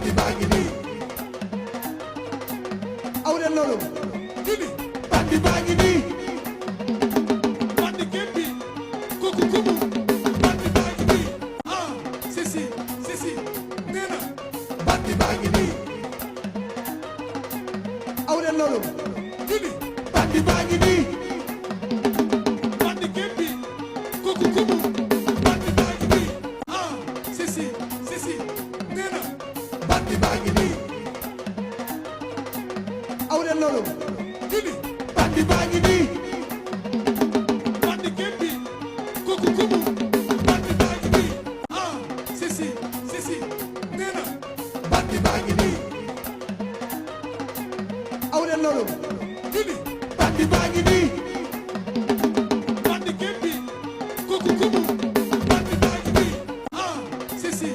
bandi baa ngi nii aw leen loolu didi bandi baa ngi nii bandi kenn bi kooku kumu bandi baa ngi nii ah si si nee na bandi baa ngi nii aw leen loolu didi bandi baa ngi nii bandi kenn bi kooku kumu bandi baa ngi nii ah si nee na bandi baa ngi nii aw leen loolu didi bandi baa ngi nii bandi kenn bi kooku kumu bandi baa ngi nii ah si nee na bandi baa ngi nii aw leen loolu didi bandi baa ngi nii bandi kenn bi kooku kumu bandi baa ngi nii ah si